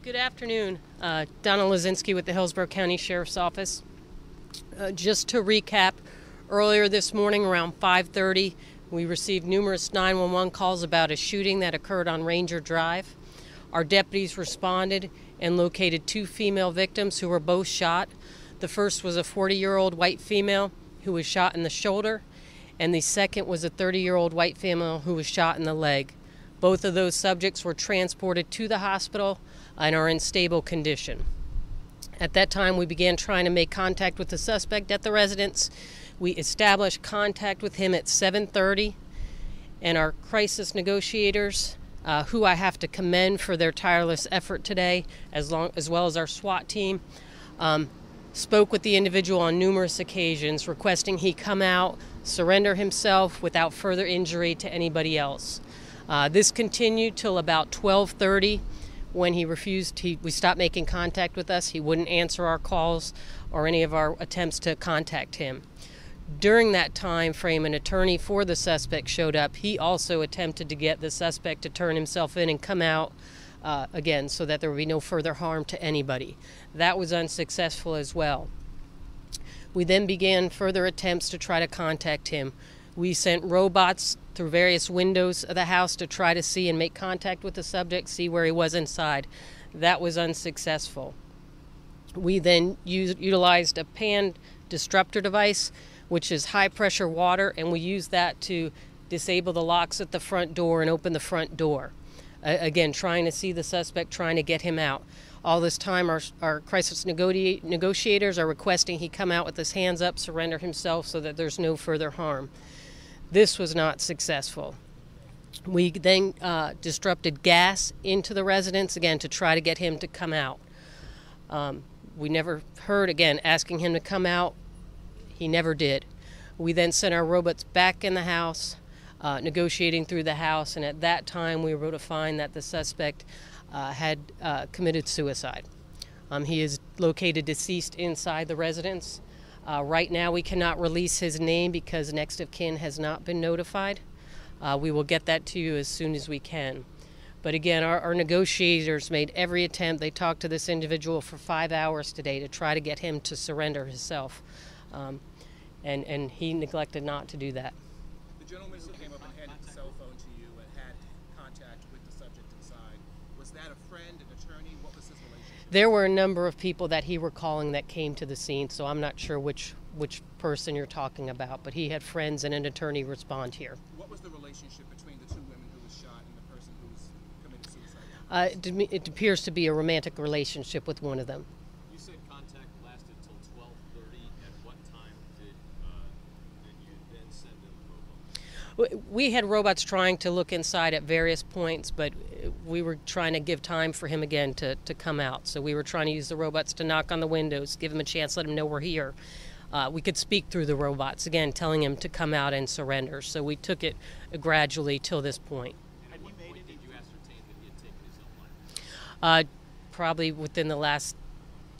Good afternoon. Donna Lazinski with the Hillsborough County Sheriff's Office. Just to recap, earlier this morning around 5:30, we received numerous 911 calls about a shooting that occurred on Ranger Drive. Our deputies responded and located two female victims who were both shot. The first was a 40-year-old white female who was shot in the shoulder, and the second was a 30-year-old white female who was shot in the leg. Both of those subjects were transported to the hospital and are in stable condition. At that time, we began trying to make contact with the suspect at the residence. We established contact with him at 7:30, and our crisis negotiators, who I have to commend for their tireless effort today, as well as our SWAT team, spoke with the individual on numerous occasions, requesting he come out, surrender himself without further injury to anybody else. This continued till about 12:30 when he refused. We stopped making contact with us. He wouldn't answer our calls or any of our attempts to contact him. During that time frame, an attorney for the suspect showed up. He also attempted to get the suspect to turn himself in and come out again so that there would be no further harm to anybody. That was unsuccessful as well. We then began further attempts to try to contact him. We sent robots through various windows of the house to try to see and make contact with the subject, see where he was inside. That was unsuccessful. We then utilized a pan disruptor device, which is high pressure water, and we used that to disable the locks at the front door and open the front door. Again, trying to see the suspect, trying to get him out. All this time, our crisis negotiators are requesting he come out with his hands up, surrender himself so that there's no further harm. This was not successful. We then disrupted gas into the residence, again, to try to get him to come out. We never heard, again, asking him to come out. He never did. We then sent our robots back in the house, negotiating through the house, and at that time we were able to find that the suspect had committed suicide. He is located deceased inside the residence. Right now we cannot release his name because next of kin has not been notified. We will get that to you as soon as we can. But again, our negotiators made every attempt. They talked to this individual for 5 hours today to try to get him to surrender himself. And he neglected not to do that. The gentleman who came up and handed the cell phone to you and had contact with the subject inside, was that a friend, an attorney? What was his relationship? There were a number of people that he were calling that came to the scene, so I'm not sure which person you're talking about, but he had friends and an attorney respond here. What was the relationship between the two women who was shot and the person who's committed suicide? It appears to be a romantic relationship with one of them. You said contact lasted till 12:30. At what time did you then send in the robots? We had robots trying to look inside at various points, but we were trying to give time for him again to come out. So we were trying to use the robots to knock on the windows, give him a chance, let him know we're here. We could speak through the robots, again, telling him to come out and surrender. So we took it gradually till this point. And at what point did you ascertain that he had taken his own life? Probably within the last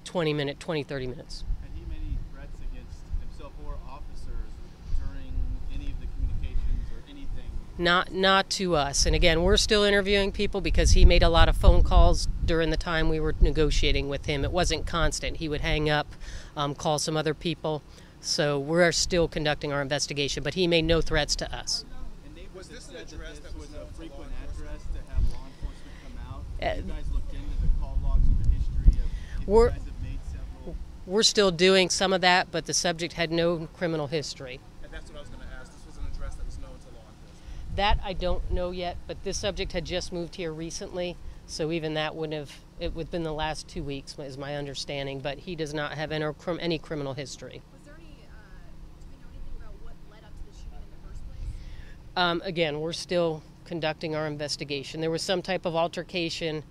20, 30 minutes. Had he made any threats against himself or officers during any of the communications or anything? Not to us. And again, we're still interviewing people because he made a lot of phone calls during the time we were negotiating with him. It wasn't constant. He would hang up, call some other people. So we're still conducting our investigation, but he made no threats to us. And they Was this an said address that that this was was known a to frequent law enforcement? address to have law enforcement come out? Have you guys looked into the call logs and the history of We're- you guys have made several? We're still doing some of that, but the subject had no criminal history. And that's what I was going to ask. This was an address that was known to law enforcement. That I don't know yet, but this subject had just moved here recently, so even that wouldn't have, it would have been the last 2 weeks is my understanding, but he does not have any criminal history. Was there any, do we know anything about what led up to the shooting in the first place? Again, we're still conducting our investigation. There was some type of altercation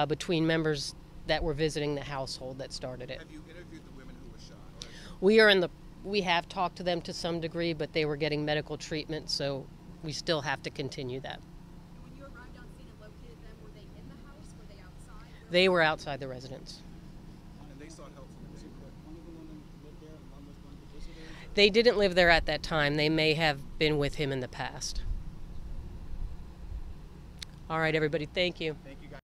between members that were visiting the household that started it. Have you interviewed the women who were shot? We have talked to them to some degree, but they were getting medical treatment, so we still have to continue that. And when you arrived on scene and located them, were they in the house? Were they outside? They were outside the residence. And they sought help from the neighborhood. They didn't live there at that time. They may have been with him in the past. All right, everybody, thank you. Thank you guys.